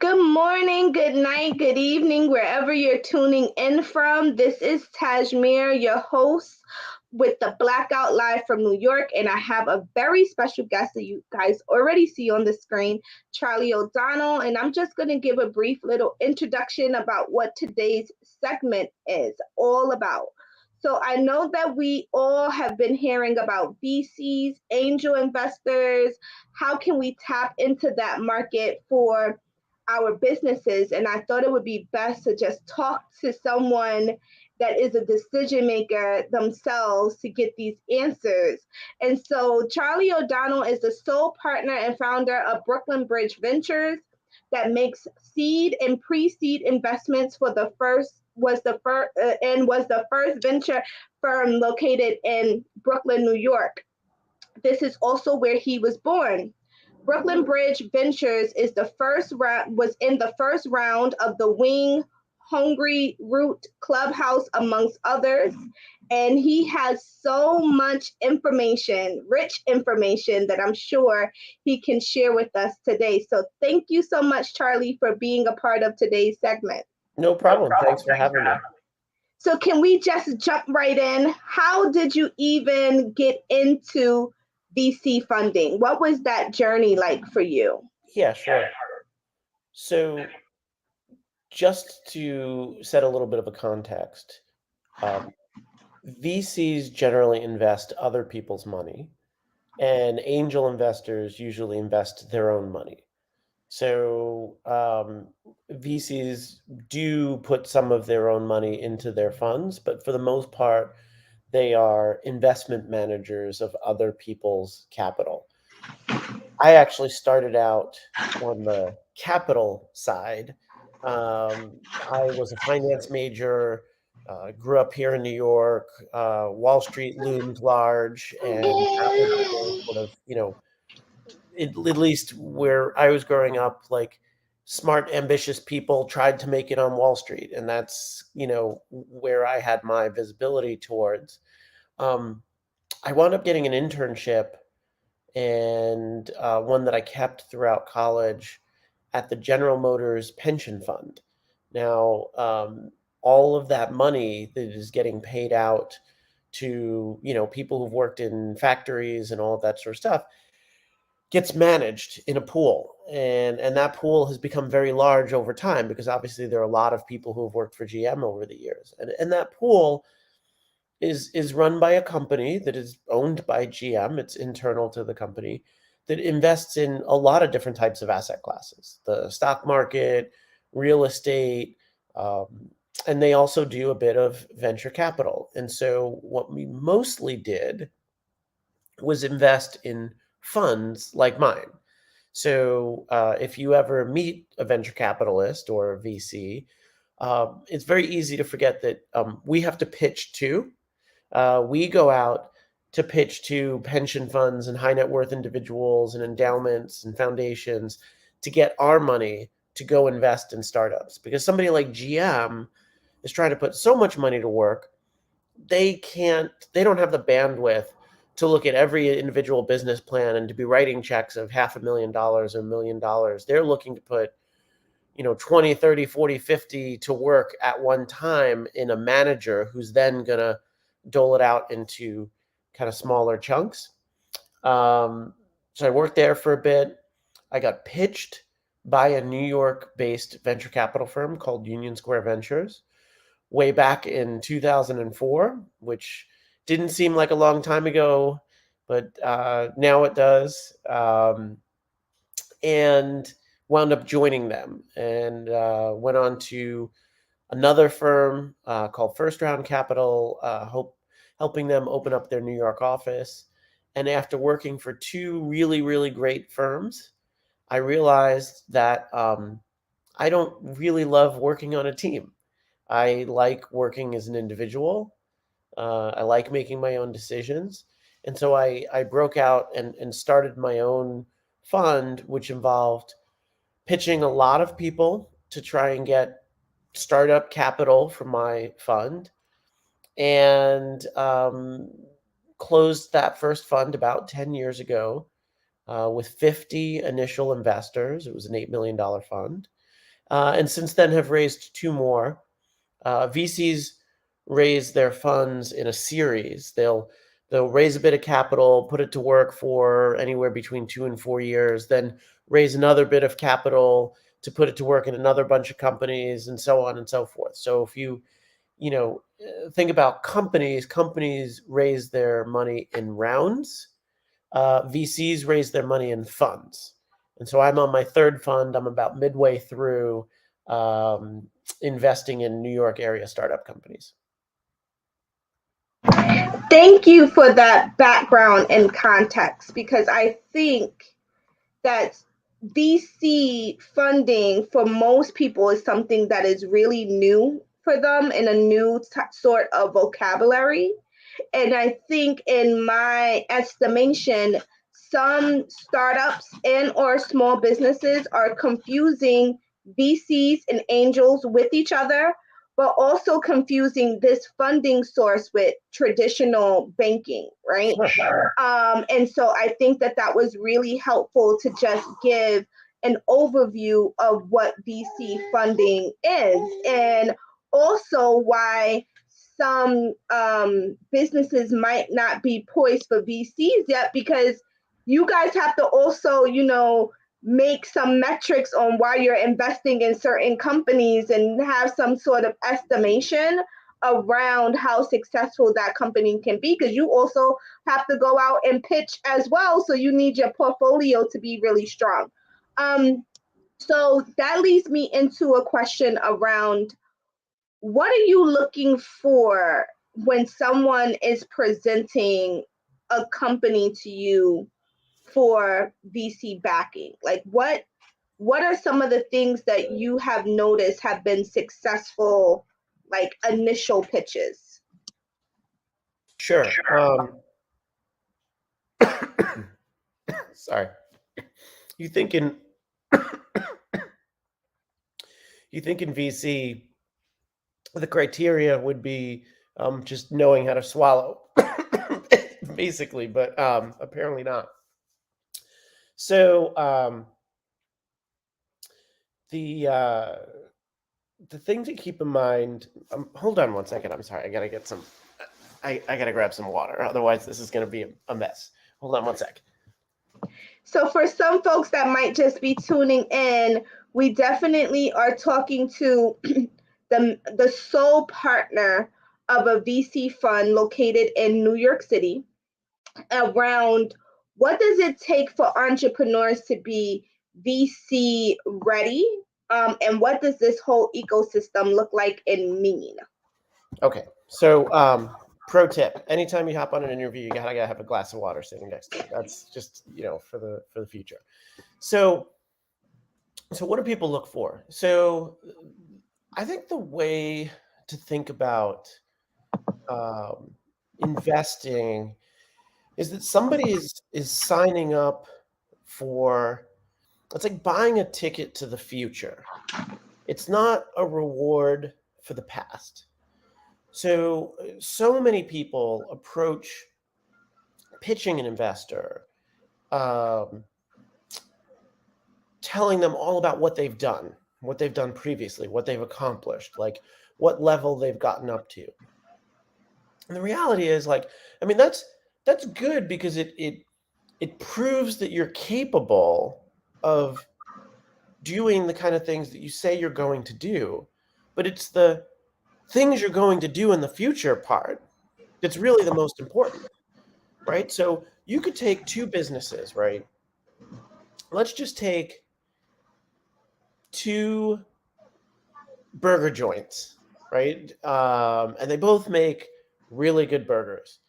Good morning, good night, good evening, wherever you're tuning in from. This is Tasemere, your host with the Blackout live from New York, and I have a very special guest that you guys already see on the screen, Charlie O'Donnell, and I'm just going to give a brief little introduction about what today's segment is all about. So I know that we all have been hearing about VCs, angel investors. How can we tap into that market for our businesses? And I thought it would be best to just talk to someone that is a decision maker themselves to get these answers. And so Charlie O'Donnell is the sole partner and founder of Brooklyn Bridge Ventures that makes seed and pre-seed investments for the first was the first venture firm located in Brooklyn, New York. This is also where he was born. Brooklyn Bridge Ventures was in the first round of the Hungryroot Clubhouse, amongst others. And he has so much information, rich information, that I'm sure he can share with us today. So thank you so much, Charlie, for being a part of today's segment. No problem. Thanks for having me. So can we just jump right in? How did you even get into VC funding? What was that journey like for you? Yeah, sure. So just to set a little bit of a context, VCs generally invest other people's money, and angel investors usually invest their own money. So VCs do put some of their own money into their funds, but for the most part, they are investment managers of other people's capital. I actually started out on the capital side. I was a finance major, grew up here in New York. Wall Street loomed large, and that was the sort of, at least where I was growing up, like smart, ambitious people tried to make it on Wall Street, and that's, where I had my visibility towards. Um, I wound up getting an internship, and one that I kept throughout college at the General Motors pension fund. Now, all of that money that is getting paid out to people who've worked in factories and all of that sort of stuff gets managed in a pool, and that pool has become very large over time because obviously there are a lot of people who have worked for GM over the years, and that pool is run by a company that is owned by GM. It's internal to the company that invests in a lot of different types of asset classes, the stock market, real estate, and they also do a bit of venture capital. And so what we mostly did was invest in funds like mine. So if you ever meet a venture capitalist or a VC, it's very easy to forget that we have to pitch too. We go out to pitch to pension funds and high net worth individuals and endowments and foundations to get our money to go invest in startups, because somebody like GM is trying to put so much money to work. They don't have the bandwidth to look at every individual business plan and to be writing checks of $500,000 or $1 million. They're looking to put 20, 30, 40, 50 to work at one time in a manager who's then going to dole it out into kind of smaller chunks. So I worked there for a bit. I got pitched by a New York-based venture capital firm called Union Square Ventures way back in 2004, which didn't seem like a long time ago, but now it does. And wound up joining them and went on to another firm called First Round Capital, helping them open up their New York office. And after working for two really, really great firms, I realized that I don't really love working on a team. I like working as an individual. I like making my own decisions. And so I broke out and started my own fund, which involved pitching a lot of people to try and get startup capital from my fund, and closed that first fund about 10 years ago with 50 initial investors. It was an $8 million fund. and since then have raised 2 more. VCs raise their funds in a series. They'll raise a bit of capital, put it to work for anywhere between 2 and 4 years, then raise another bit of capital to put it to work in another bunch of companies, and so on and so forth. So if you think about companies raise their money in rounds. VCs raise their money in funds. And so I'm on my 3rd fund. I'm about midway through investing in New York area startup companies. Thank you for that background and context, because I think that VC funding for most people is something that is really new for them, and a new sort of vocabulary. And I think, in my estimation, some startups and or small businesses are confusing VCs and angels with each other, but also confusing this funding source with traditional banking, right? And so I think that that was really helpful to just give an overview of what VC funding is, and also why some businesses might not be poised for VCs yet, because you guys have to also, make some metrics on why you're investing in certain companies and have some sort of estimation around how successful that company can be, because you also have to go out and pitch as well. So you need your portfolio to be really strong. So that leads me into a question around, what are you looking for when someone is presenting a company to you for VC backing? Like, what are some of the things that you have noticed have been successful, like initial pitches? Sure. Sorry. You think in VC, the criteria would be just knowing how to swallow, basically, but apparently not. So the thing to keep in mind. Hold on one second. I'm sorry. I gotta get some. I gotta grab some water. Otherwise, this is gonna be a mess. Hold on one sec. So for some folks that might just be tuning in, we definitely are talking to the sole partner of a VC fund located in New York City, around what does it take for entrepreneurs to be VC ready, and what does this whole ecosystem look like and mean? Okay, so pro tip: anytime you hop on an interview, you gotta have a glass of water sitting next to you. That's just for the future. So what do people look for? So I think the way to think about investing is that somebody is signing up for, it's like buying a ticket to the future. It's not a reward for the past. So many people approach pitching an investor, telling them all about what they've done previously, what they've accomplished, like what level they've gotten up to. And the reality is, that's good, because it proves that you're capable of doing the kind of things that you say you're going to do. But it's the things you're going to do in the future part that's really the most important, right? So you could take 2 businesses, right? Let's just take 2 burger joints, right? And they both make really good burgers,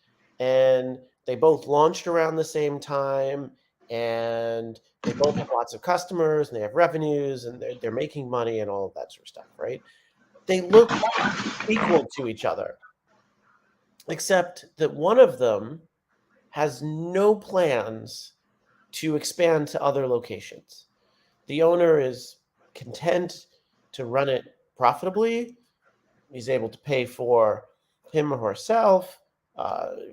and they both launched around the same time, and they both have lots of customers, and they have revenues, and they're making money and all of that sort of stuff, right? They look equal to each other, except that one of them has no plans to expand to other locations. The owner is content to run it profitably. He's able to pay for him or herself,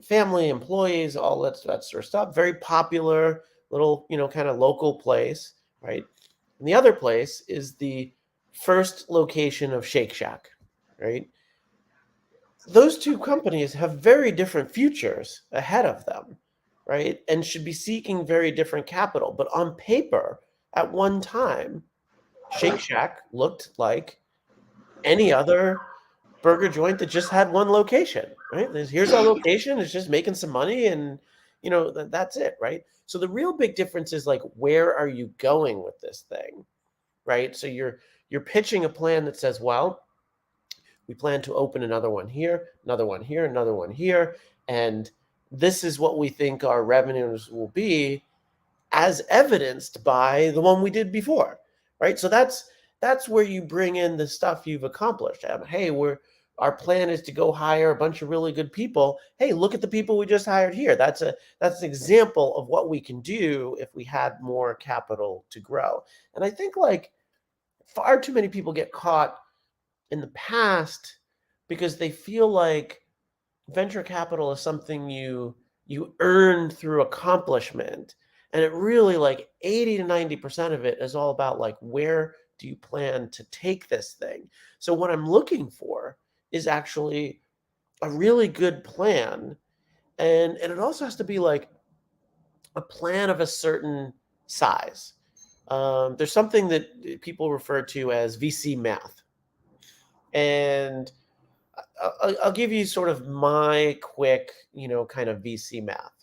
family, employees, all that sort of stuff. Very popular little, kind of local place, right? And the other place is the first location of Shake Shack, right? Those two companies have very different futures ahead of them, right? And should be seeking very different capital. But on paper, at one time, Shake Shack looked like any other burger joint that just had one location, right? Here's our location, it's just making some money, and that's it, right? So the real big difference is like, where are you going with this thing, right? So you're pitching a plan that says, well, we plan to open another one here, another one here, another one here, and this is what we think our revenues will be, as evidenced by the one we did before, right? So that's where you bring in the stuff you've accomplished. Hey, our plan is to go hire a bunch of really good people. Hey, look at the people we just hired here. That's an example of what we can do if we had more capital to grow. And I think like far too many people get caught in the past because they feel like venture capital is something you earn through accomplishment, and it really, like 80 to 90% of it is all about like, where do you plan to take this thing? So what I'm looking for is actually a really good plan, and it also has to be like a plan of a certain size. There's something that people refer to as VC math, and I'll give you sort of my quick, kind of VC math.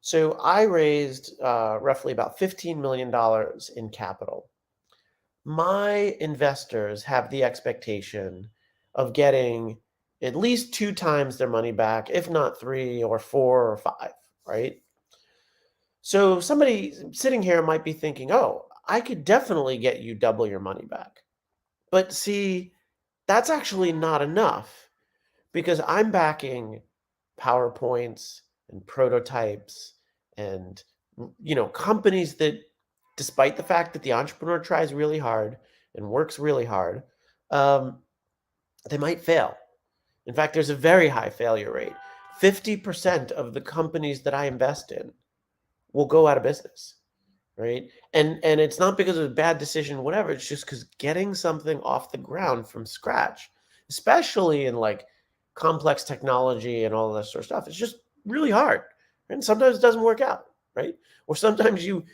So I raised roughly about $15 million in capital. My investors have the expectation of getting at least 2 times their money back, if not 3 or 4 or 5, right? So somebody sitting here might be thinking, oh, I could definitely get you double your money back. But see, that's actually not enough, because I'm backing PowerPoints and prototypes and companies that, despite the fact that the entrepreneur tries really hard and works really hard, they might fail. In fact, there's a very high failure rate. 50% of the companies that I invest in will go out of business, right? And it's not because of a bad decision, whatever. It's just because getting something off the ground from scratch, especially in like complex technology and all that sort of stuff, it's just really hard. And sometimes it doesn't work out, right? Or sometimes you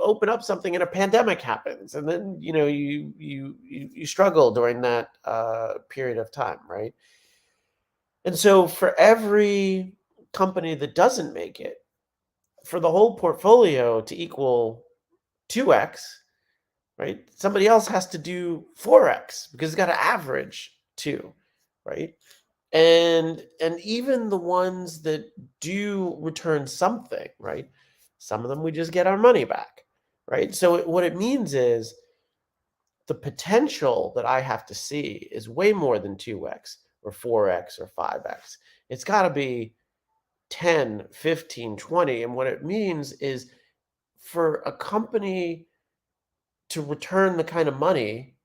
open up something and a pandemic happens, and then you struggle during that period of time, right? And so for every company that doesn't make it, for the whole portfolio to equal 2x, right? Somebody else has to do 4x, because it's got to average 2, right? And even the ones that do return something, right? Some of them we just get our money back, right? So what it means is the potential that I have to see is way more than 2x or 4x or 5x. It's got to be 10, 15, 20. And what it means is, for a company to return the kind of money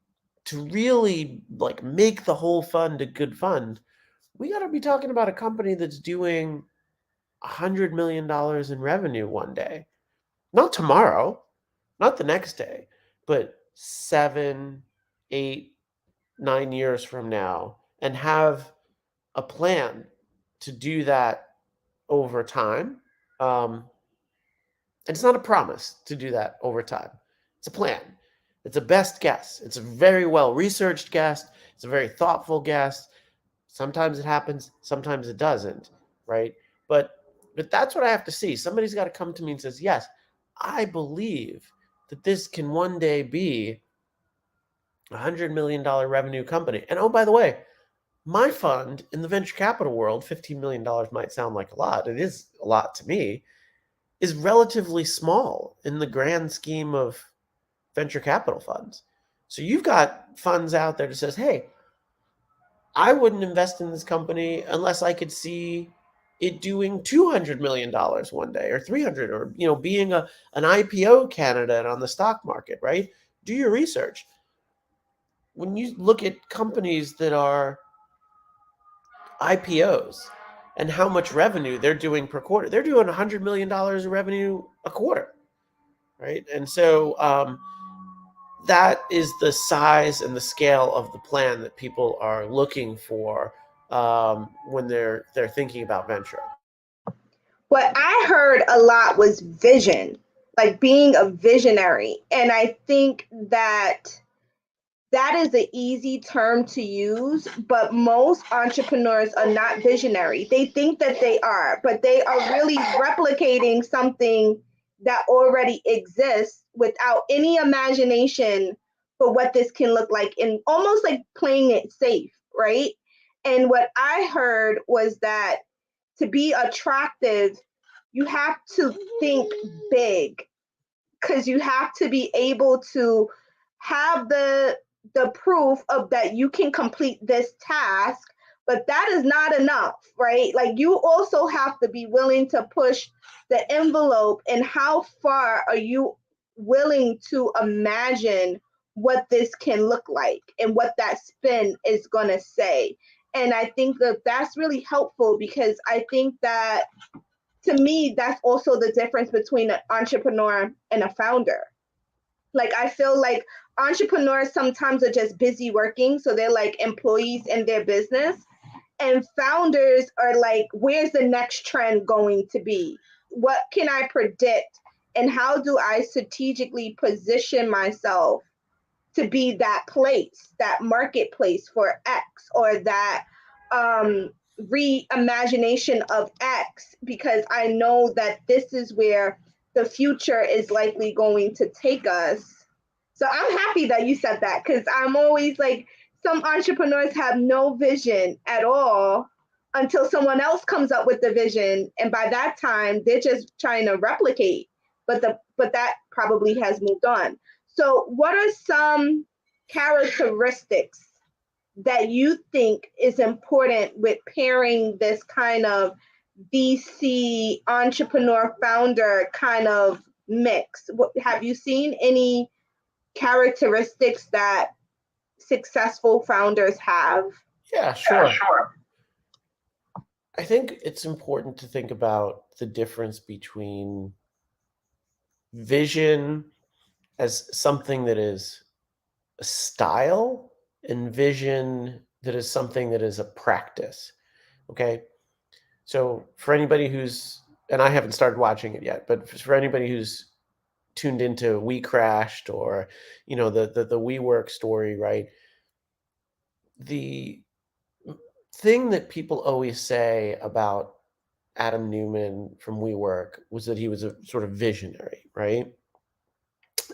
to really like make the whole fund a good fund, we got to be talking about a company that's doing $100 million in revenue one day. Not tomorrow, not the next day, but 7, 8, 9 years from now, and have a plan to do that over time. And it's not a promise to do that over time. It's a plan. It's a best guess. It's a very well researched guess. It's a very thoughtful guess. Sometimes it happens, sometimes it doesn't, right? But that's what I have to see. Somebody's got to come to me and says, yes, I believe that this can one day be a $100 million revenue company. And oh, by the way, my fund in the venture capital world, $15 million might sound like a lot. It is a lot to me, is relatively small in the grand scheme of venture capital funds. So you've got funds out there that says, hey, I wouldn't invest in this company unless I could see it doing $200 million one day, or 300, or being an IPO candidate on the stock market, right? Do your research. When you look at companies that are IPOs and how much revenue they're doing per quarter, they're doing $100 million of revenue a quarter, right? And so that is the size and the scale of the plan that people are looking for when they're thinking about venture. What I heard a lot was vision, like being a visionary. And I think that that is an easy term to use, but most entrepreneurs are not visionary. They think that they are, but they are really replicating something that already exists without any imagination for what this can look like, and almost like playing it safe, right? And what I heard was that to be attractive, you have to think big, because you have to be able to have the proof of that you can complete this task, but that is not enough, right? Like, you also have to be willing to push the envelope, and how far are you willing to imagine what this can look like and what that spin is going to say. And I think that that's really helpful, because I think that, to me, that's also the difference between an entrepreneur and a founder. Like, I feel like entrepreneurs sometimes are just busy working, so they're like employees in their business. And founders are like, where's the next trend going to be? What can I predict? And how do I strategically position myself to be that place, that marketplace for X, or that um, reimagination of X, because I know that this is where the future is likely going to take us. So I'm happy that you said that, because I'm always like, some entrepreneurs have no vision at all until someone else comes up with the vision, and by that time they're just trying to replicate, but that probably has moved on. So what are some characteristics that you think is important with pairing this kind of VC entrepreneur founder kind of mix? Have you seen any characteristics that successful founders have? Yeah, sure. I think it's important to think about the difference between vision as something that is a style and vision that is something that is a practice. Okay. So for anybody who's, and I haven't started watching it yet, but for anybody who's tuned into We Crashed, or, the WeWork story, right? The thing that people always say about Adam Newman from WeWork was that he was a sort of visionary, right?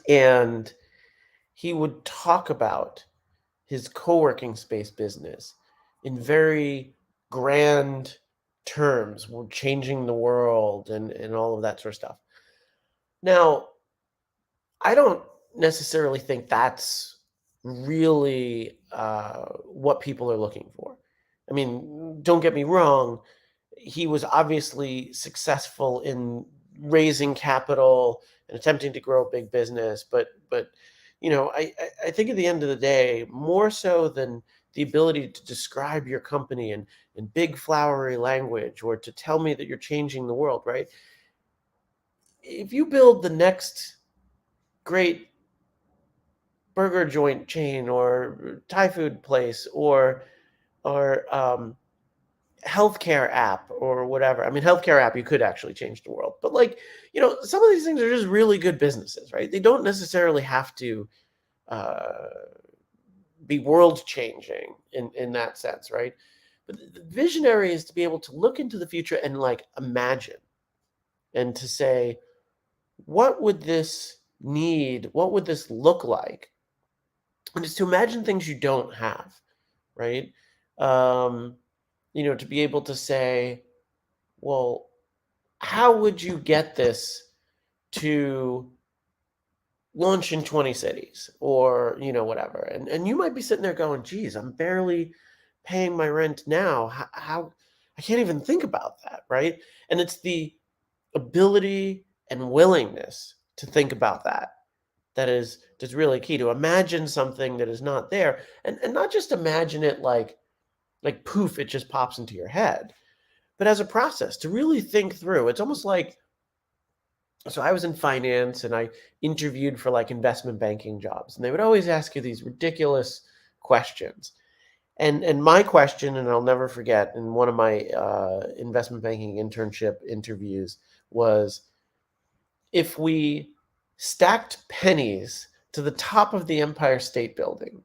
And he would talk about his co-working space business in very grand terms. We're changing the world and all of that sort of stuff. Now, I don't necessarily think that's really what people are looking for. I mean, don't get me wrong. He was obviously successful in raising capital and attempting to grow a big business, but I think at the end of the day, more so than the ability to describe your company in big flowery language, or to tell me that you're changing the world, right? If you build the next great burger joint chain or Thai food place, or healthcare app or whatever. I mean, healthcare app, you could actually change the world, but some of these things are just really good businesses, right? They don't necessarily have to uh, be world changing in that sense, right? But the visionary is to be able to look into the future and imagine, and to say, what would this need? What would this look like? And it's to imagine things you don't have, right? Um, to be able to say, well, how would you get this to launch in 20 cities, or whatever? And you might be sitting there going, geez, I'm barely paying my rent now. How I can't even think about that, right? And it's the ability and willingness to think about that is just really key, to imagine something that is not there, and not just imagine it like poof, it just pops into your head, but as a process to really think through. It's almost like So I was in finance and I interviewed for like investment banking jobs, and they would always ask you these ridiculous questions. And my question, and I'll never forget, in one of my investment banking internship interviews was, if we stacked pennies to the top of the Empire State Building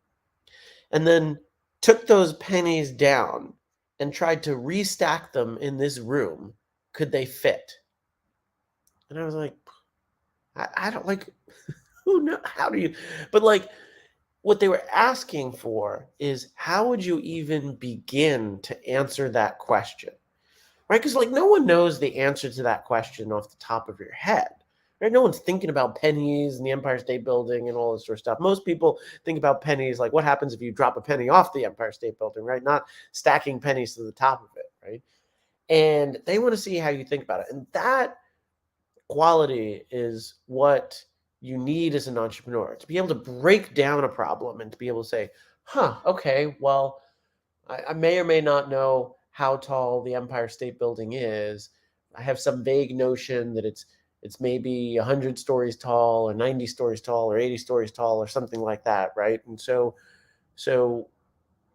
and then took those pennies down and tried to restack them in this room, could they fit? And I was like, I don't like, who know, how do you, but like, what they were asking for is, how would you even begin to answer that question? Right? Because like no one knows the answer to that question off the top of your head. Right? No one's thinking about pennies and the Empire State Building and all this sort of stuff. Most people think about pennies like what happens if you drop a penny off the Empire State Building, right? Not stacking pennies to the top of it, right? And they want to see how you think about it. And that quality is what you need as an entrepreneur, to be able to break down a problem and to be able to say, okay, well, I may or may not know how tall the Empire State Building is. I have some vague notion that it's maybe 100 stories tall or 90 stories tall or 80 stories tall or something like that, right? And so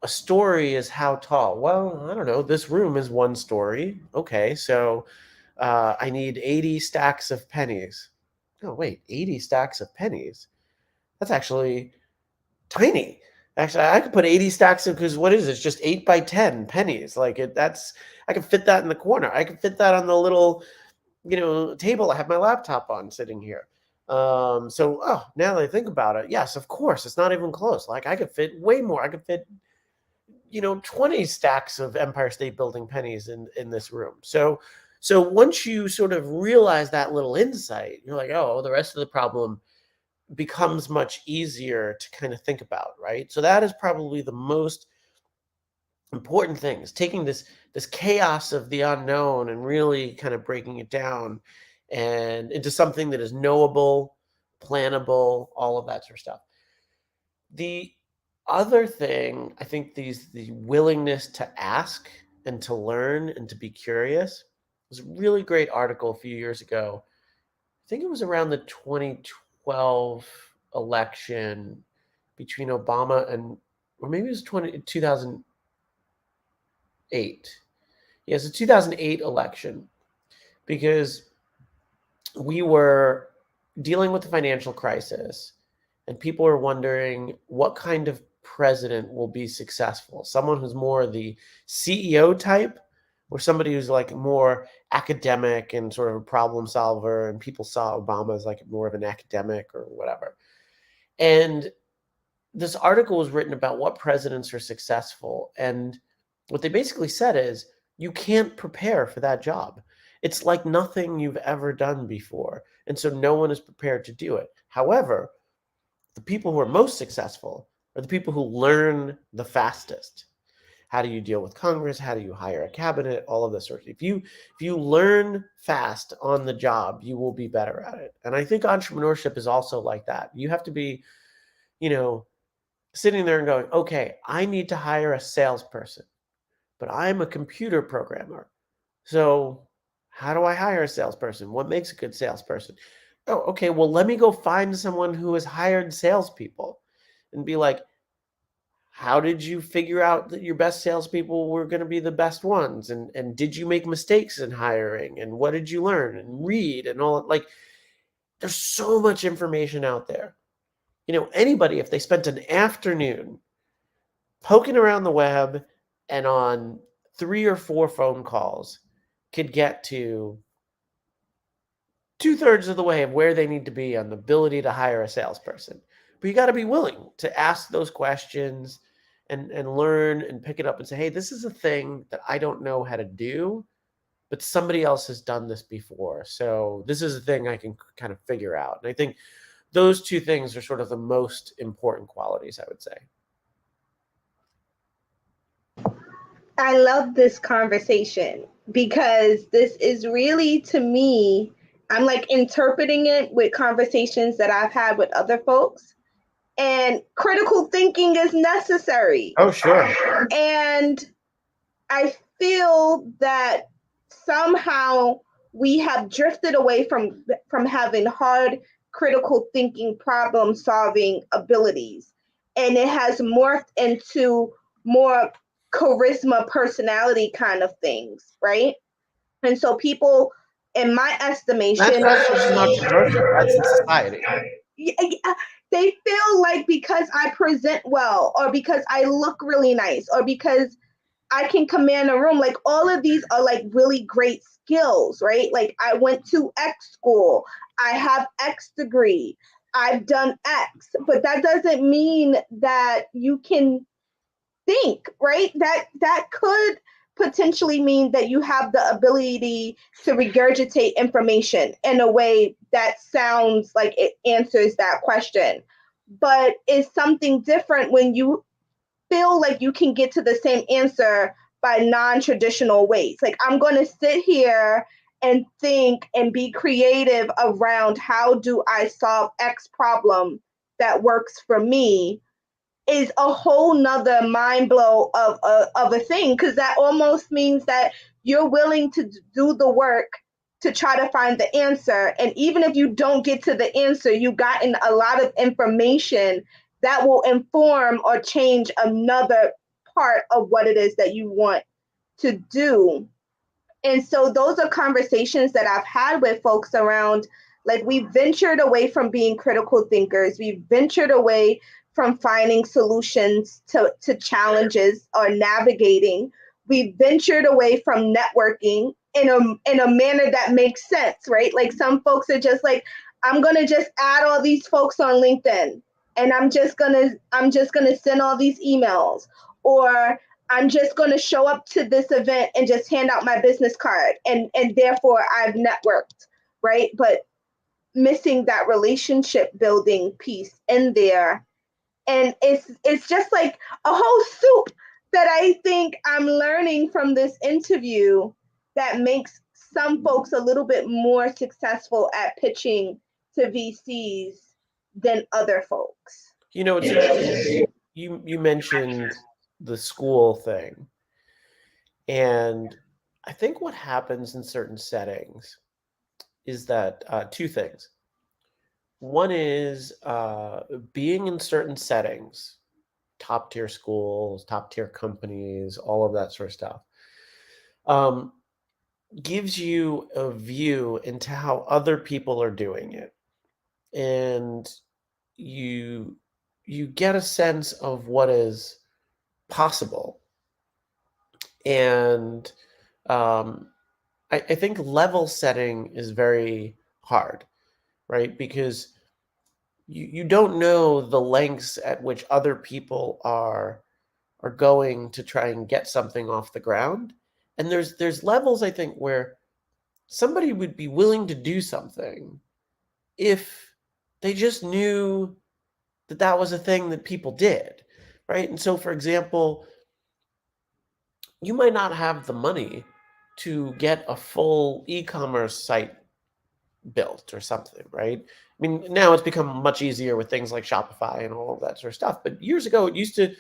a story is how tall? Well, I don't know. This room is 1 story. Okay, so I need 80 stacks of pennies. Oh, wait, 80 stacks of pennies? That's actually tiny. Actually, I could put 80 stacks of, because what is it? It's just 8 by 10 pennies. Like I could fit that in the corner. I could fit that on the little, table I have my laptop on sitting here. Now that I think about it, yes, of course, it's not even close. Like I could fit way more. I could fit 20 stacks of Empire State Building pennies in this room. So once you sort of realize that little insight, you're like, oh, the rest of the problem becomes much easier to kind of think about, right? So that is probably the most important thing, is taking this chaos of the unknown and really kind of breaking it down and into something that is knowable, plannable, all of that sort of stuff. The other thing, I think, the willingness to ask and to learn and to be curious. There's a really great article a few years ago. I think it was around the 2012 election between Obama and, or maybe it was 2008. Yeah, it's a 2008 election, because we were dealing with the financial crisis and people are wondering what kind of president will be successful. Someone who's more the CEO type, or somebody who's like more academic and sort of a problem solver. And people saw Obama as like more of an academic or whatever. And this article was written about what presidents are successful. And what they basically said is, you can't prepare for that job. It's like nothing you've ever done before. And so no one is prepared to do it. However, the people who are most successful are the people who learn the fastest. How do you deal with Congress? How do you hire a cabinet? All of this sort of thing. If you learn fast on the job, you will be better at it. And I think entrepreneurship is also like that. You have to be, sitting there and going, okay, I need to hire a salesperson, but I'm a computer programmer. So how do I hire a salesperson? What makes a good salesperson? Oh, okay, well, let me go find someone who has hired salespeople and be like, how did you figure out that your best salespeople were going to be the best ones? And did you make mistakes in hiring? And what did you learn and read and all? Like, there's so much information out there. Anybody, if they spent an afternoon poking around the web and on 3 or 4 phone calls, could get to 2/3 of the way of where they need to be on the ability to hire a salesperson. But you got to be willing to ask those questions and learn and pick it up and say, hey, this is a thing that I don't know how to do, but somebody else has done this before. So this is a thing I can kind of figure out. And I think those 2 things are sort of the most important qualities, I would say. I love this conversation because this is really, to me, I'm like interpreting it with conversations that I've had with other folks. And critical thinking is necessary. Oh, sure. And I feel that somehow we have drifted away from having hard critical thinking problem solving abilities, and it has morphed into more charisma personality kind of things, right? And so people, in my estimation, That's just not controversial. That's in society. they feel like because I present well, or because I look really nice, or because I can command a room, like all of these are like really great skills, right? Like I went to X school, I have X degree, I've done X, but that doesn't mean that you can think, right? That could potentially mean that you have the ability to regurgitate information in a way that sounds like it answers that question. But it's something different when you feel like you can get to the same answer by non-traditional ways. Like I'm going to sit here and think and be creative around how do I solve X problem that works for me, is a whole nother mind blow of a thing, because that almost means that you're willing to do the work to try to find the answer, and even if you don't get to the answer, you've gotten a lot of information that will inform or change another part of what it is that you want to do. And so those are conversations that I've had with folks around, like, we ventured away from being critical thinkers. We ventured away from finding solutions to challenges or navigating. We ventured away from networking in a manner that makes sense, right? Like some folks are just like, I'm gonna just add all these folks on LinkedIn, and I'm just gonna send all these emails, or I'm just going to show up to this event and just hand out my business card, and therefore I've networked, right? But missing that relationship building piece in there, and it's just like a whole soup that I think I'm learning from this interview that makes some folks a little bit more successful at pitching to VCs than other folks. You know, it's interesting. You mentioned the school thing, and I think what happens in certain settings is that two things. One is being in certain settings, top tier schools, top tier companies, all of that sort of stuff, um, gives you a view into how other people are doing it, and you you get a sense of what is possible. And um, I think level setting is very hard, right? Because you don't know the lengths at which other people are going to try and get something off the ground. And there's levels, I think, where somebody would be willing to do something if they just knew that that was a thing that people did, right? And so, for example, you might not have the money to get a full e-commerce site built or something, right? I mean, now it's become much easier with things like Shopify and all of that sort of stuff. But years ago, it used to,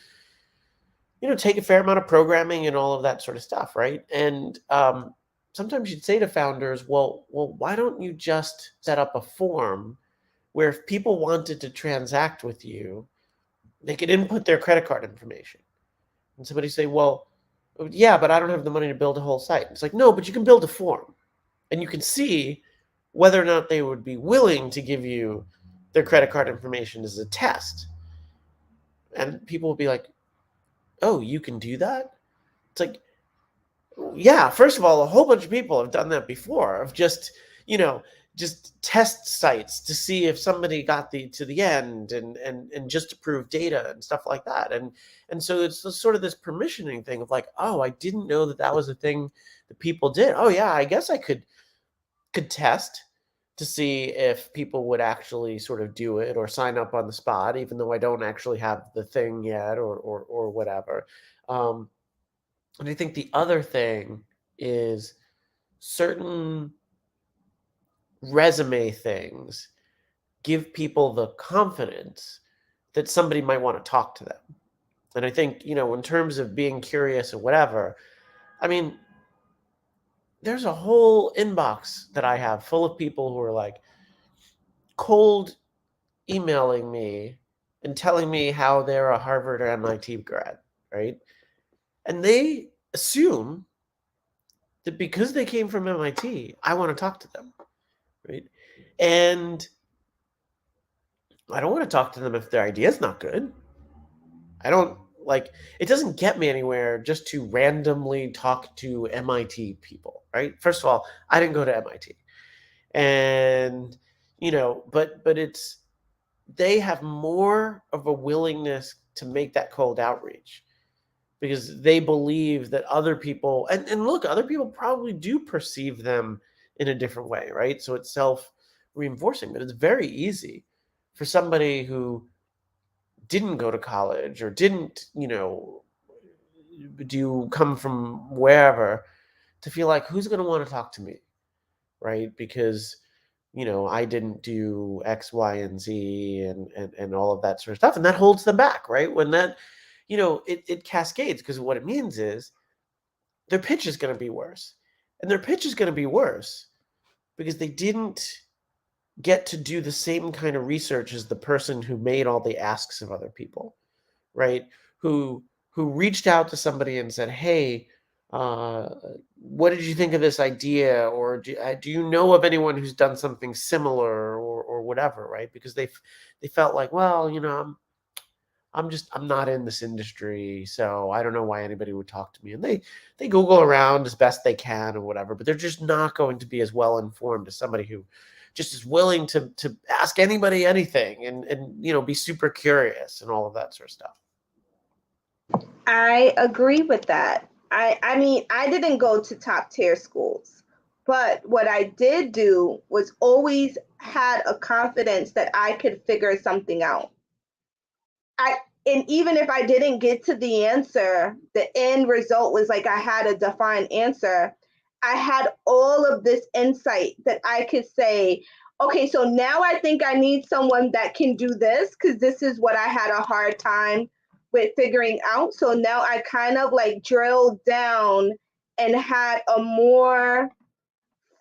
take a fair amount of programming and all of that sort of stuff, right? And sometimes you'd say to founders, well, why don't you just set up a form where if people wanted to transact with you, they could input their credit card information? And somebody say, well, yeah, but I don't have the money to build a whole site. It's like, no, but you can build a form, and you can see whether or not they would be willing to give you their credit card information as a test. And people will be like, oh, you can do that? It's like, yeah, first of all, a whole bunch of people have done that before, of just, just test sites to see if somebody got to the end, and just to prove data and stuff like that. And so it's sort of this permissioning thing of like, oh, I didn't know that was a thing that people did. Oh yeah, I guess I could test to see if people would actually sort of do it or sign up on the spot, even though I don't actually have the thing yet, or whatever. And I think the other thing is certain resume things give people the confidence that somebody might want to talk to them. And I think, in terms of being curious or whatever, I mean, there's a whole inbox that I have full of people who are like cold emailing me and telling me how they're a Harvard or MIT grad, right? And they assume that because they came from MIT, I want to talk to them, right? And I don't want to talk to them if their idea is not good. I don't like it doesn't get me anywhere just to randomly talk to MIT people, right? First of all, I didn't go to MIT. And but it's they have more of a willingness to make that cold outreach because they believe that other people and look, other people probably do perceive them in a different way, right? So it's self reinforcing, but it's very easy for somebody who didn't go to college or didn't, do come from wherever to feel like who's going to want to talk to me, right? Because I didn't do X, Y, and Z and all of that sort of stuff. And that holds them back, right? When that, it cascades because what it means is their pitch is going to be worse. And their pitch is going to be worse because they didn't get to do the same kind of research as the person who made all the asks of other people, right? Who reached out to somebody and said, "Hey, uh, what did you think of this idea?" Or do you know of anyone who's done something similar, or whatever, right? Because they felt like, well, I'm not in this industry, so I don't know why anybody would talk to me. And they Google around as best they can or whatever, but they're just not going to be as well informed as somebody who just is willing to ask anybody anything and be super curious and all of that sort of stuff. I agree with that. I mean, I didn't go to top tier schools, but what I did do was always had a confidence that I could figure something out. I and even if I didn't get to the answer, the end result was like I had a defined answer. I had all of this insight that I could say, okay, so now I think I need someone that can do this because this is what I had a hard time with figuring out. So now I kind of like drilled down and had a more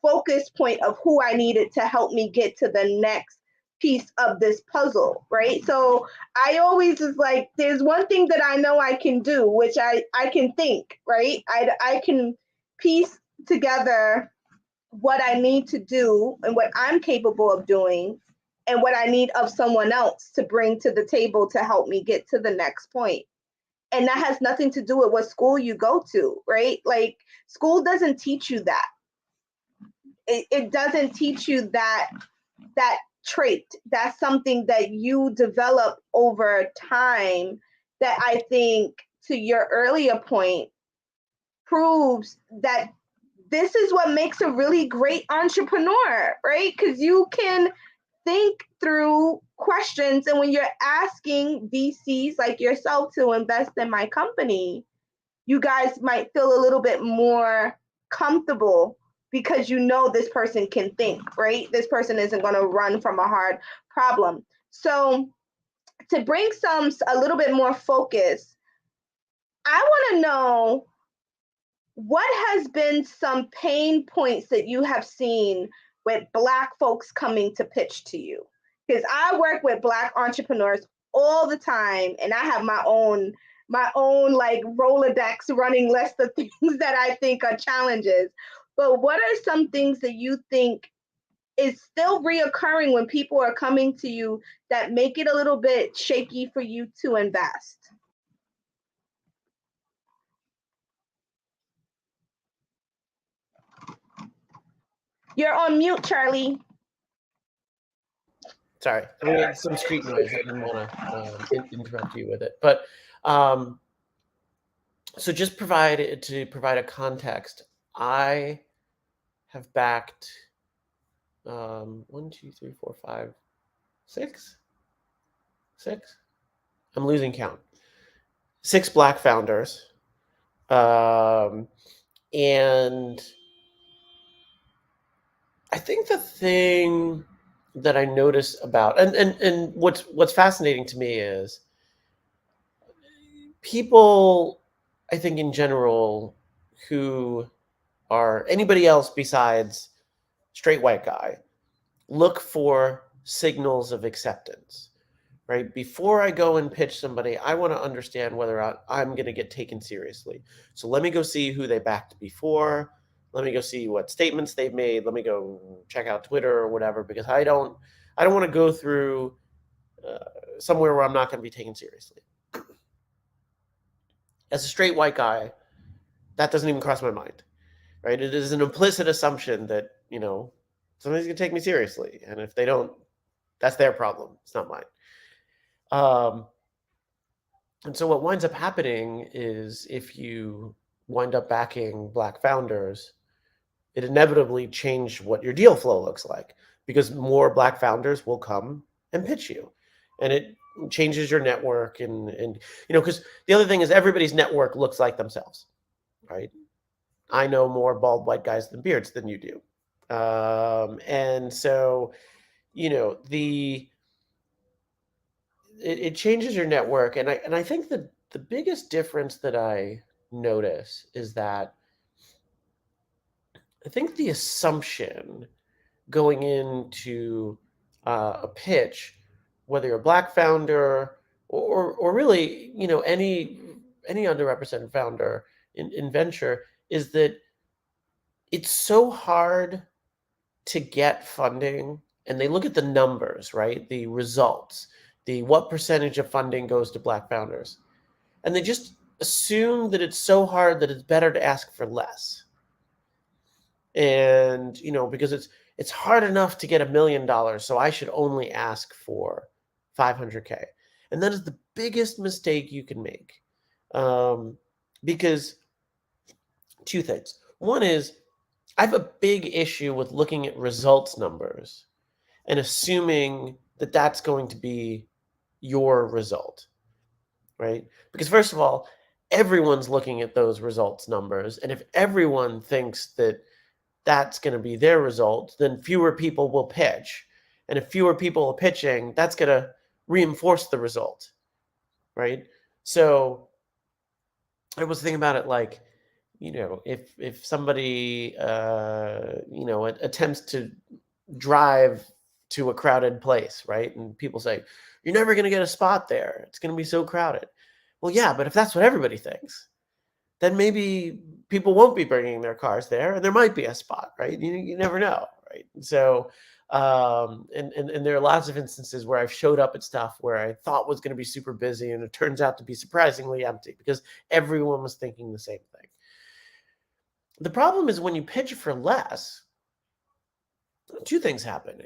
focus point of who I needed to help me get to the next piece of this puzzle, right? So I always is like, there's one thing that I know I can do, which I can think, right? I can piece together what I need to do and what I'm capable of doing and what I need of someone else to bring to the table to help me get to the next point. And that has nothing to do with what school you go to, right? Like school doesn't teach you that. It doesn't teach you that trait. That's something that you develop over time that I think, to your earlier point, proves that this is what makes a really great entrepreneur, right? Because you can think through questions. And when you're asking VCs like yourself to invest in my company, you guys might feel a little bit more comfortable because you know this person can think, right? This person isn't going to run from a hard problem. So to bring a little bit more focus, I want to know what has been some pain points that you have seen with Black folks coming to pitch to you? Because I work with Black entrepreneurs all the time, and I have my own like Rolodex running list of things that I think are challenges. But what are some things that you think is still reoccurring when people are coming to you that make it a little bit shaky for you to invest? You're on mute, Charlie. Sorry, we had some street noise. I didn't want to interrupt you with it, but so just provide a context. I have backed 1, 2, 3, 4, 5, 6. I'm losing count. 6 Black founders, and I think the thing that I notice about and what's fascinating to me is people, I think in general, who are anybody else besides straight white guy, look for signals of acceptance, right? Before I go and pitch somebody, I want to understand whether I'm going to get taken seriously. So let me go see who they backed before. Let me go see what statements they've made. Let me go check out Twitter or whatever, because I don't want to go through somewhere where I'm not going to be taken seriously. As a straight white guy, that doesn't even cross my mind, right? It is an implicit assumption that, somebody's going to take me seriously. And if they don't, that's their problem. It's not mine. And so what winds up happening is if you wind up backing Black founders, it inevitably changed what your deal flow looks like, because more Black founders will come and pitch you. And it changes your network. And because the other thing is everybody's network looks like themselves, right? I know more bald white guys than beards than you do. And so, it changes your network. And I think that the biggest difference that I notice is that I think the assumption going into a pitch, whether you're a Black founder or really, any underrepresented founder in venture, is that it's so hard to get funding. And they look at the numbers, right? The results, what percentage of funding goes to Black founders. And they just assume that it's so hard that it's better to ask for less. And, because it's hard enough to get $1 million, so I should only ask for 500K. And that is the biggest mistake you can make. Because two things. One is, I have a big issue with looking at results numbers and assuming that that's going to be your result, right? Because first of all, everyone's looking at those results numbers. And if everyone thinks that that's going to be their result, then fewer people will pitch. And if fewer people are pitching, that's going to reinforce the result, right? So I was thinking about it like, if somebody, attempts to drive to a crowded place, right? And people say, you're never going to get a spot there. It's going to be so crowded. Well, yeah, but if that's what everybody thinks, then maybe people won't be bringing their cars there, and there might be a spot, right? You never know, right? And so, and there are lots of instances where I've showed up at stuff where I thought was going to be super busy, and it turns out to be surprisingly empty because everyone was thinking the same thing. The problem is when you pitch for less, two things happen.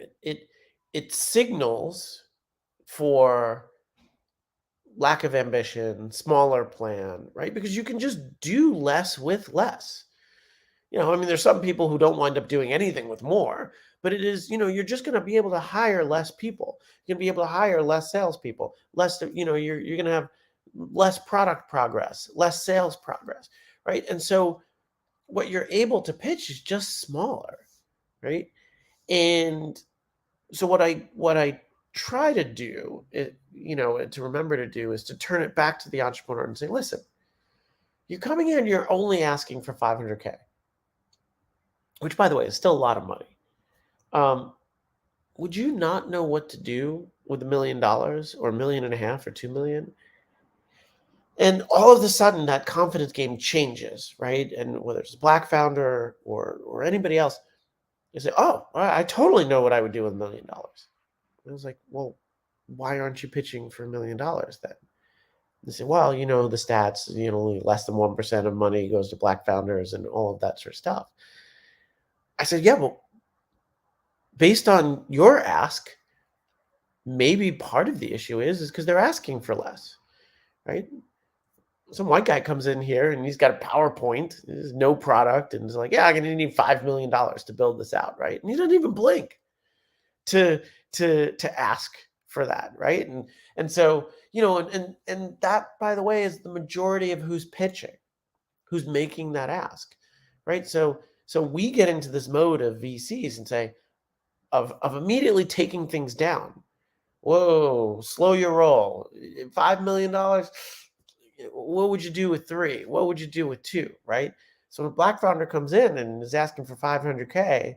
It signals for lack of ambition, smaller plan, right? Because you can just do less with less. There's some people who don't wind up doing anything with more, but it is, you're just going to be able to hire less people. You're going to be able to hire less salespeople, less, you're going to have less product progress, less sales progress, right? And so what you're able to pitch is just smaller, right? And so what I try to do, to remember to do, is to turn it back to the entrepreneur and say, listen, you're coming in, you're only asking for 500K, which, by the way, is still a lot of money. Would you not know what to do with $1 million or $1.5 million or 2 million? And all of a sudden, that confidence game changes, right? And whether it's a Black founder or anybody else, they say, oh, I totally know what I would do with $1 million. I was like, well, why aren't you pitching for $1 million then? They say, well, the stats, only less than 1% of money goes to Black founders and all of that sort of stuff. I said, yeah, well, based on your ask, maybe part of the issue is because they're asking for less, right? Some white guy comes in here and he's got a PowerPoint, there's no product, and he's like, yeah, I'm going to need $5 million to build this out, right? And he doesn't even blink to ask for that, right? And so, and that, by the way, is the majority of who's pitching, who's making that ask, right? So we get into this mode of VCs and say, of immediately taking things down. Whoa, slow your roll. $5 million. What would you do with 3? What would you do with 2? Right? So when a Black founder comes in and is asking for 500K,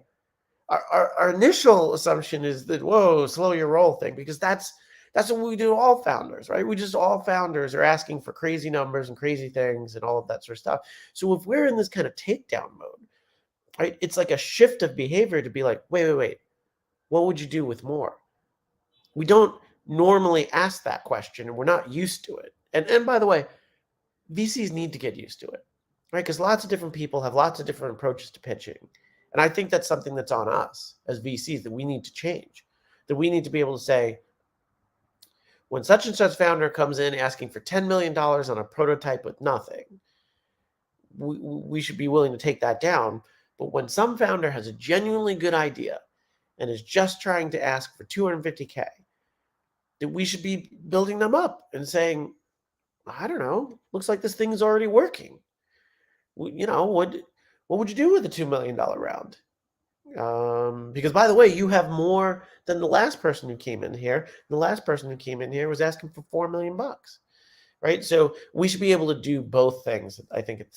our initial assumption is that, whoa, slow your roll thing, because that's what we do to all founders, right? All founders are asking for crazy numbers and crazy things and all of that sort of stuff. So if we're in this kind of takedown mode, right, it's like a shift of behavior to be like, wait, what would you do with more? We don't normally ask that question, and we're not used to it. And by the way, VCs need to get used to it, right? Because lots of different people have lots of different approaches to pitching. And I think that's something that's on us as VCs that we need to change, that we need to be able to say, when such and such founder comes in asking for $10 million on a prototype with nothing, we should be willing to take that down. But when some founder has a genuinely good idea and is just trying to ask for 250K, that we should be building them up and saying, I don't know, looks like this thing is already working. You know, what would you do with a $2 million round? Because, by the way, you have more than the last person who came in here. The last person who came in here was asking for $4 million, right? So we should be able to do both things, I think, at the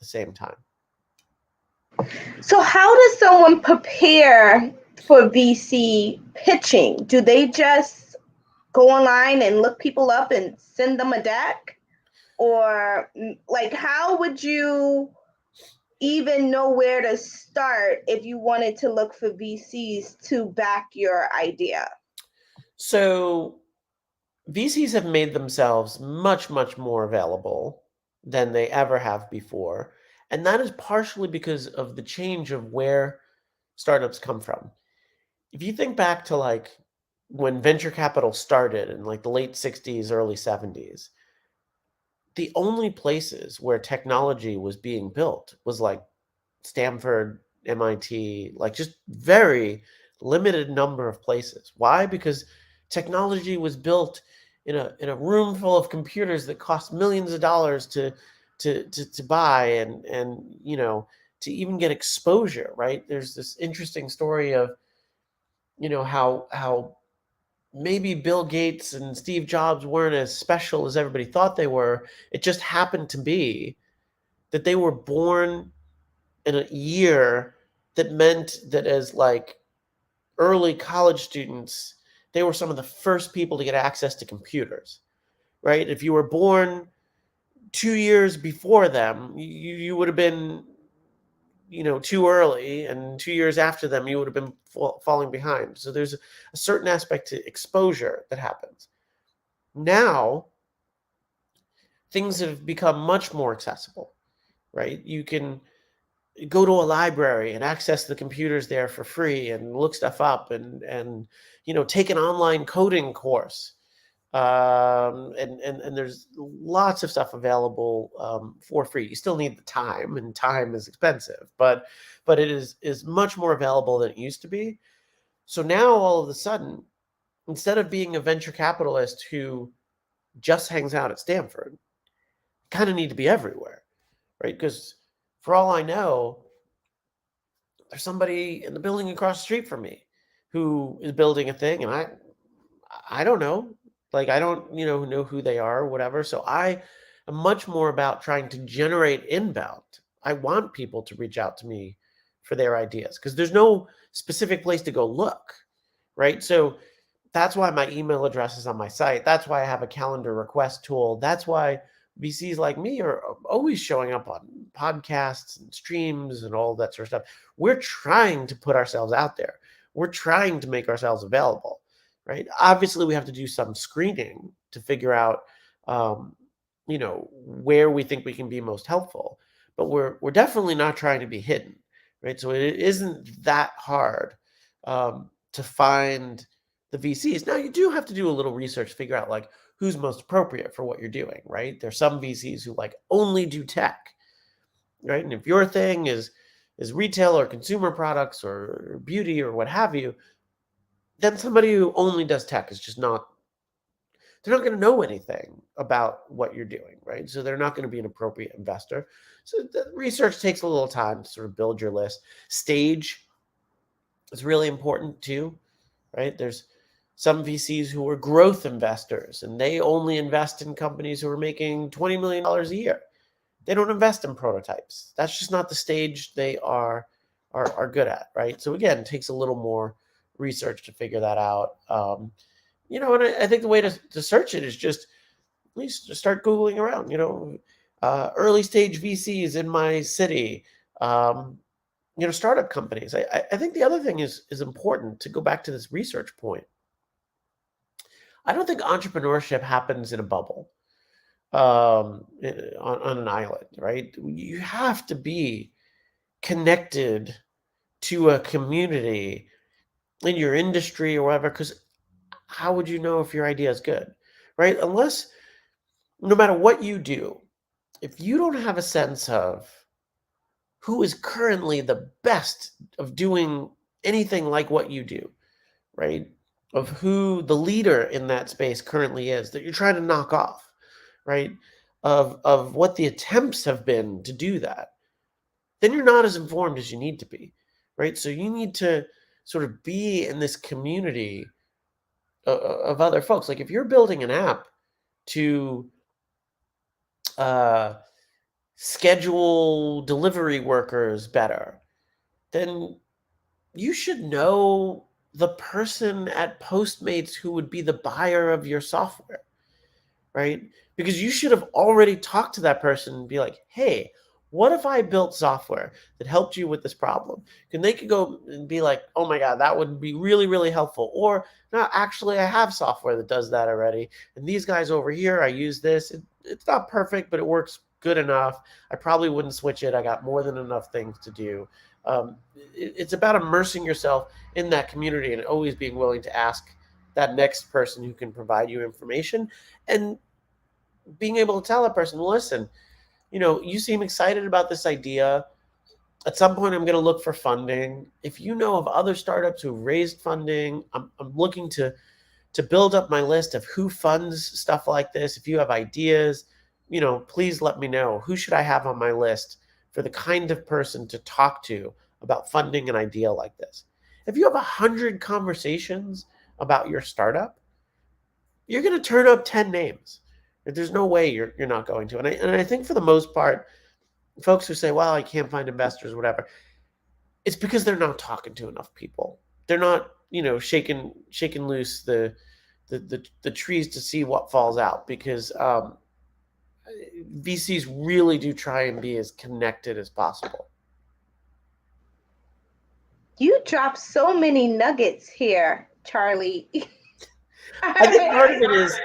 same time. So how does someone prepare for VC pitching? Do they just go online and look people up and send them a deck? Or like, how would you even know where to start if you wanted to look for VCs to back your idea? So VCs have made themselves much, much more available than they ever have before. And that is partially because of the change of where startups come from. If you think back to like when venture capital started in like the late 60s, early 70s, the only places where technology was being built was like Stanford, MIT, like just very limited number of places. Why? Because technology was built in a room full of computers that cost millions of dollars to buy and you know, to even get exposure, right? There's this interesting story of, you know, how maybe Bill Gates and Steve Jobs weren't as special as everybody thought they were. It just happened to be that they were born in a year that meant that as like early college students, they were some of the first people to get access to computers, right? If you were born 2 years before them, you would have been, you know, too early, and 2 years after them, you would have been falling behind. So there's a certain aspect to exposure that happens. Now, things have become much more accessible, right? You can go to a library and access the computers there for free and look stuff up and you know, take an online coding course. And there's lots of stuff available for free. You still need the time, and time is expensive, but it is much more available than it used to be. So now all of a sudden, instead of being a venture capitalist who just hangs out at Stanford, you kind of need to be everywhere, right? Because for all I know, there's somebody in the building across the street from me who is building a thing, and I don't know. Like, I don't, you know who they are or whatever. So I am much more about trying to generate inbound. I want people to reach out to me for their ideas because there's no specific place to go look, right? So that's why my email address is on my site. That's why I have a calendar request tool. That's why VCs like me are always showing up on podcasts and streams and all that sort of stuff. We're trying to put ourselves out there. We're trying to make ourselves available, right? Obviously, we have to do some screening to figure out, you know, where we think we can be most helpful. But we're definitely not trying to be hidden, right? So it isn't that hard to find the VCs. Now, you do have to do a little research to figure out like who's most appropriate for what you're doing, right? There's some VCs who like only do tech, right? And if your thing is retail or consumer products or beauty or what have you, then somebody who only does tech is just not, they're not going to know anything about what you're doing, right? So they're not going to be an appropriate investor. So the research takes a little time to sort of build your list. Stage is really important too, right? There's some VCs who are growth investors, and they only invest in companies who are making $20 million a year. They don't invest in prototypes. That's just not the stage they are good at, right? So again, it takes a little more research to figure that out. And I think the way to search it is just at least start Googling around, early stage VCs in my city, startup companies. I think the other thing is important to go back to this research point. I don't think entrepreneurship happens in a bubble, on an island, right? You have to be connected to a community in your industry or whatever, because how would you know if your idea is good, right? Unless, no matter what you do, if you don't have a sense of who is currently the best of doing anything like what you do, right? Of who the leader in that space currently is that you're trying to knock off, right? Of what the attempts have been to do that, then you're not as informed as you need to be, right? So you need to sort of be in this community of other folks. Like if you're building an app to uh, schedule delivery workers better, then you should know the person at Postmates who would be the buyer of your software, right? Because you should have already talked to that person and be like, hey, what if I built software that helped you with this problem? And they could go and be like, oh my God, that would be really, really helpful. Or, no, actually, I have software that does that already. And these guys over here, I use this. It's not perfect, but it works good enough. I probably wouldn't switch it. I got more than enough things to do. It's about immersing yourself in that community and always being willing to ask that next person who can provide you information, and being able to tell a person, listen, you seem excited about this idea. At some point, I'm going to look for funding. If you know of other startups who've raised funding, I'm looking to build up my list of who funds stuff like this. If you have ideas, please let me know. Who should I have on my list for the kind of person to talk to about funding an idea like this? If you have 100 conversations about your startup, you're going to turn up 10 names. There's no way you're not going to. And I think for the most part, folks who say, well, I can't find investors, whatever, it's because they're not talking to enough people. They're not, shaking loose the trees to see what falls out, because VCs really do try and be as connected as possible. You dropped so many nuggets here, Charlie. I think part of it is,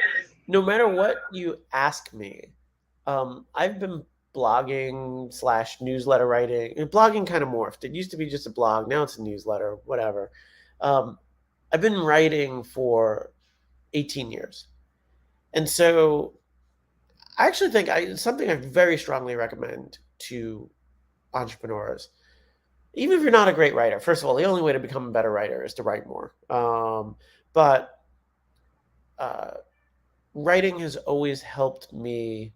no matter what you ask me, I've been blogging / newsletter writing, and blogging kind of morphed. It used to be just a blog. Now it's a newsletter, whatever. I've been writing for 18 years. And so I actually think it's something I very strongly recommend to entrepreneurs. Even if you're not a great writer, first of all, the only way to become a better writer is to write more. But writing has always helped me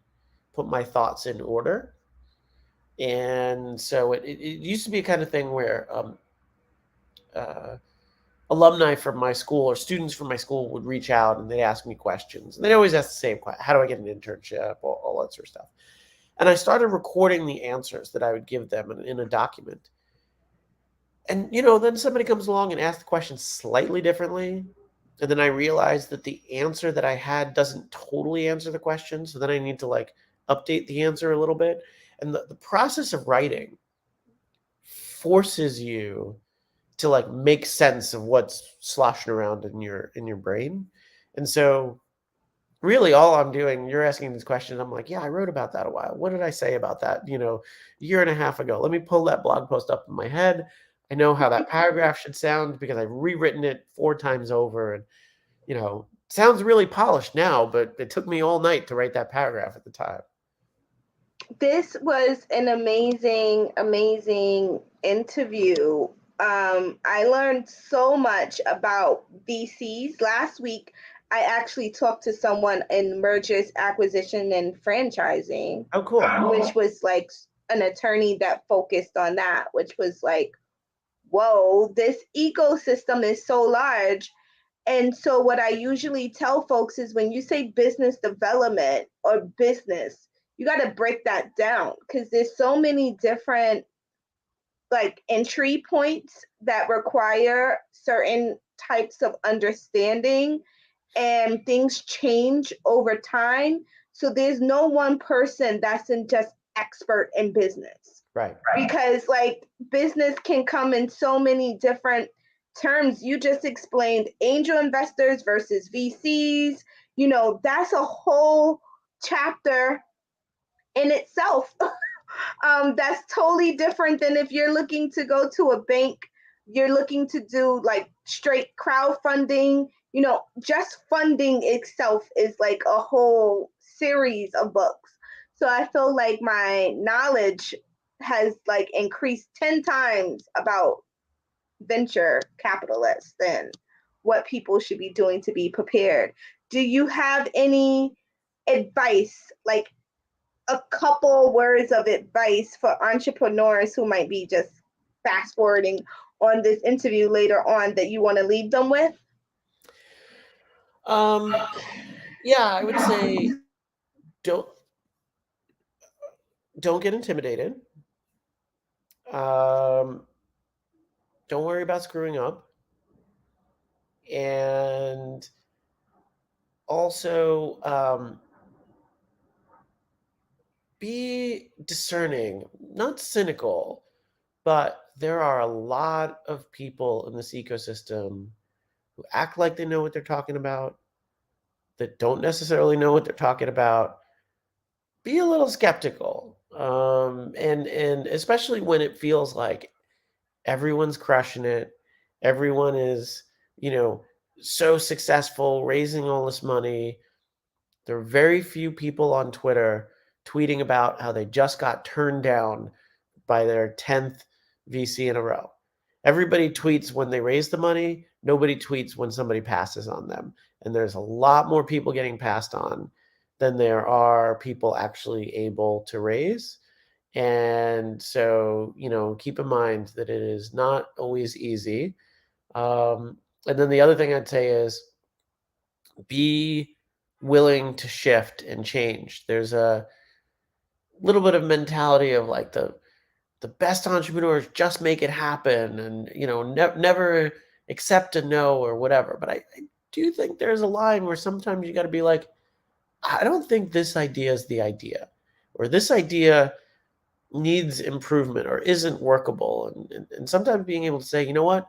put my thoughts in order. And so it used to be a kind of thing where alumni from my school or students from my school would reach out and they'd ask me questions. And they'd always ask the same question: how do I get an internship? All that sort of stuff. And I started recording the answers that I would give them in a document. And, then somebody comes along and asks the question slightly differently. And then I realized that the answer that I had doesn't totally answer the question. So then I need to update the answer a little bit. And the process of writing forces you to make sense of what's sloshing around in your brain. And so really all I'm doing, you're asking these questions, I'm like, yeah, I wrote about that a while. What did I say about that, a year and a half ago? Let me pull that blog post up in my head. I know how that paragraph should sound because I've rewritten it 4 times over. And, sounds really polished now, but it took me all night to write that paragraph at the time. This was an amazing, amazing interview. I learned so much about VCs. Last week, I actually talked to someone in mergers, acquisition, and franchising. Oh, cool. Which was an attorney that focused on that, which was whoa, this ecosystem is so large. And so what I usually tell folks is when you say business development or business, you got to break that down, because there's so many different like entry points that require certain types of understanding, and things change over time. So there's no one person that's just expert in business. Right. Because like business can come in so many different terms. You just explained angel investors versus VCs. You know, that's a whole chapter in itself. That's totally different than if you're looking to go to a bank, you're looking to do like straight crowdfunding. You know, just funding itself is like a whole series of books. So I feel like my knowledge has like increased 10 times about venture capitalists and what people should be doing to be prepared. Do you have any advice, like a couple words of advice for entrepreneurs who might be just fast forwarding on this interview later on that you want to leave them with? Yeah, I would say don't get intimidated. Don't worry about screwing up. And also be discerning, not cynical, but there are a lot of people in this ecosystem who act like they know what they're talking about, that don't necessarily know what they're talking about. Be a little skeptical, and especially when it feels like everyone's crushing it, everyone is, so successful, raising all this money. There are very few people on Twitter tweeting about how they just got turned down by their 10th VC in a row. Everybody tweets when they raise the money. Nobody tweets when somebody passes on them. And there's a lot more people getting passed on than there are people actually able to raise. And so, keep in mind that it is not always easy. And then the other thing I'd say is be willing to shift and change. There's a little bit of mentality of like the best entrepreneurs just make it happen, and never accept a no or whatever. But I do think there's a line where sometimes you got to be like, I don't think this idea is the idea, or this idea needs improvement or isn't workable. And sometimes being able to say, you know what,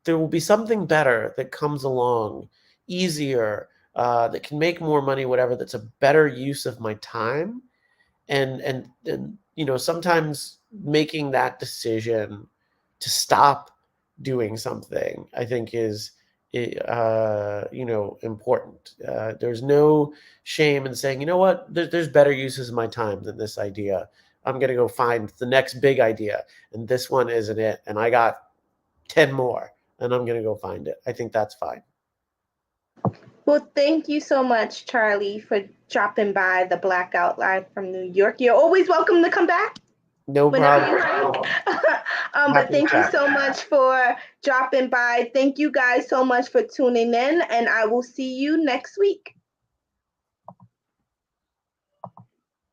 there will be something better that comes along, easier, that can make more money, whatever, that's a better use of my time. And sometimes making that decision to stop doing something, I think is important. There's no shame in saying, you know what, there's better uses of my time than this idea. I'm going to go find the next big idea, and this one isn't it, and I got 10 more, and I'm going to go find it. I think that's fine. Well, thank you so much, Charlie, for dropping by the Blackout Live from New York. You're always welcome to come back. No problem. But thank you so much for dropping by. Thank you guys so much for tuning in, and I will see you next week.